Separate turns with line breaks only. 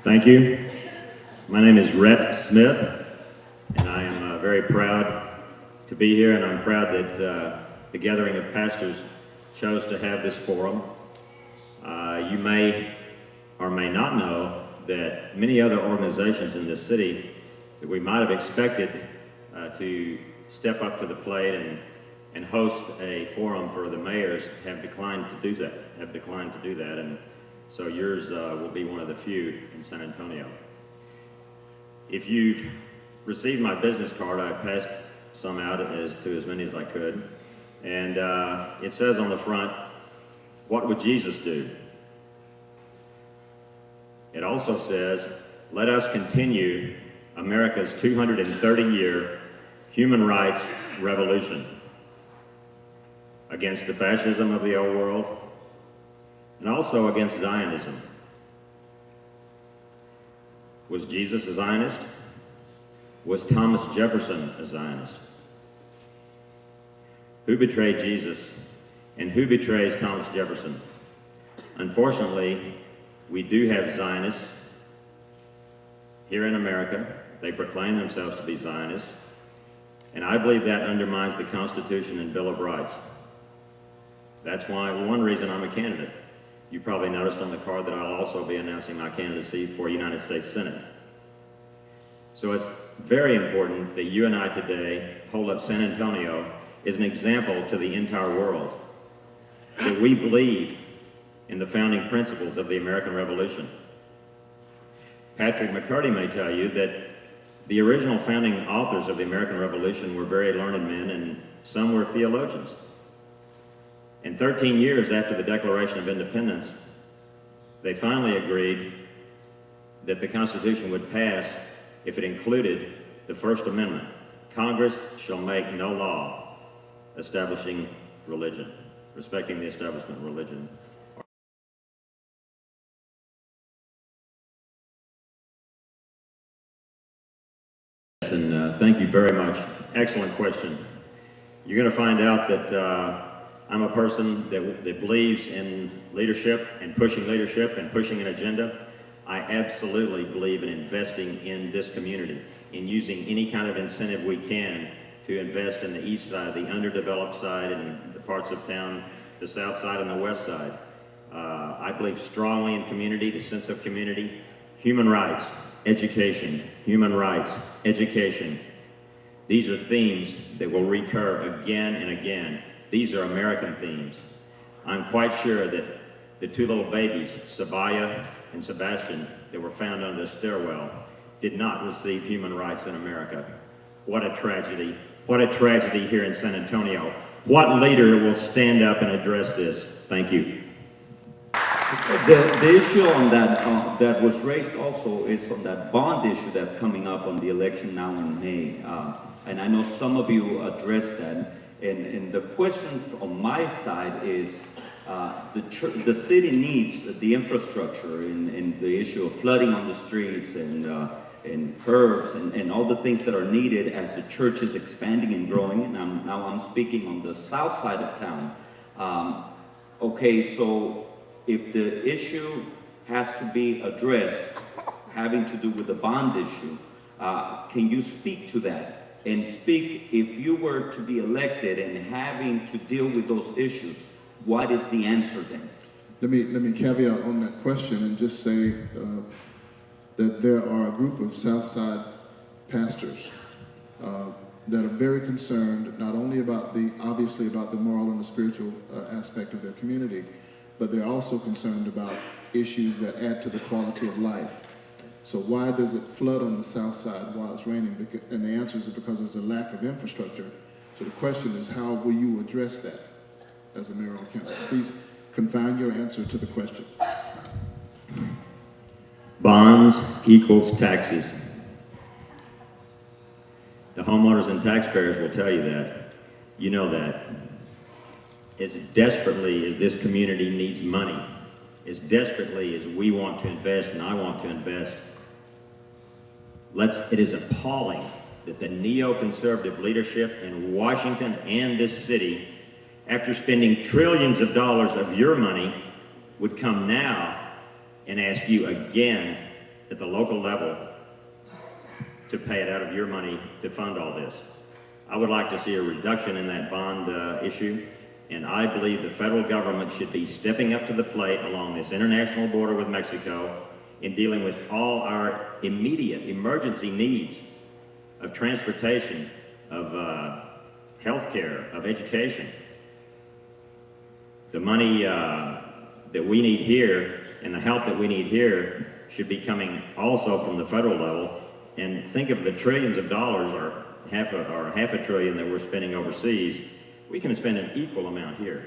Thank you. My name is Rhett Smith, and I am very proud to be here, and I'm proud that the gathering of pastors chose to have this forum. You may or may not know that many other organizations in this city that we might have expected to step up to the plate and host a forum for the mayors have declined to do that, and so yours will be one of the few in San Antonio. If you've received my business card, I passed some out to as many as I could, and it says on the front, "What would Jesus do?" It also says, "Let us continue America's 230-year human rights revolution against the fascism of the old world and also against Zionism." Was Jesus a Zionist? Was Thomas Jefferson a Zionist? Who betrayed Jesus and who betrays Thomas Jefferson? Unfortunately, we do have Zionists here in America. They proclaim themselves to be Zionists, and I believe that undermines the Constitution and Bill of Rights. That's one reason I'm a candidate. You probably noticed on the card that I'll also be announcing my candidacy for United States Senate. So it's very important that you and I today hold up San Antonio as an example to the entire world that we believe in the founding principles of the American Revolution. Patrick McCarty may tell you that the original founding authors of the American Revolution were very learned men, and some were theologians. And 13 years after the Declaration of Independence, they finally agreed that the Constitution would pass if it included the First Amendment. Congress shall make no law establishing religion, respecting the establishment of religion. And thank you very much. Excellent question. You're going to find out that I'm a person that believes in leadership and pushing an agenda. I absolutely believe in investing in this community, in using any kind of incentive we can to invest in the east side, the underdeveloped side, and the parts of town, the south side and the west side. I believe strongly in community, the sense of community, human rights, education, human rights, education. These are themes that will recur again and again. These are American themes. I'm quite sure that the two little babies, Sabaya and Sebastian, that were found under the stairwell, did not receive human rights in America. What a tragedy. What a tragedy here in San Antonio. What leader will stand up and address this? Thank you.
The issue on that that was raised also is on that bond issue that's coming up on the election now in May. And I know some of you addressed that. And the question on my side is the city needs the infrastructure in the issue of flooding on the streets and curbs and all the things that are needed as the church is expanding and growing. And now I'm speaking on the south side of town. Okay, so if the issue has to be addressed, having to do with the bond issue, can you speak to that? And speak, if you were to be elected and having to deal with those issues, what is the answer then?
Let me caveat on that question and just say that there are a group of Southside pastors that are very concerned not only obviously about the moral and the spiritual aspect of their community, but they're also concerned about issues that add to the quality of life. So why does it flood on the south side while it's raining? And the answer is because there's a lack of infrastructure. So the question is, how will you address that as a mayoral candidate? Please confine your answer to the question.
Bonds equals taxes. The homeowners and taxpayers will tell you that. You know that. As desperately as this community needs money, as desperately as we want to invest and I want to invest, it is appalling that the neoconservative leadership in Washington and this city, after spending trillions of dollars of your money, would come now and ask you again at the local level to pay it out of your money to fund all this. I would like to see a reduction in that bond issue, and I believe the federal government should be stepping up to the plate along this international border with Mexico in dealing with all our immediate emergency needs of transportation, of healthcare, of education. The money that we need here and the help that we need here should be coming also from the federal level. And think of the trillions of dollars or half a trillion that we're spending overseas. We can spend an equal amount here.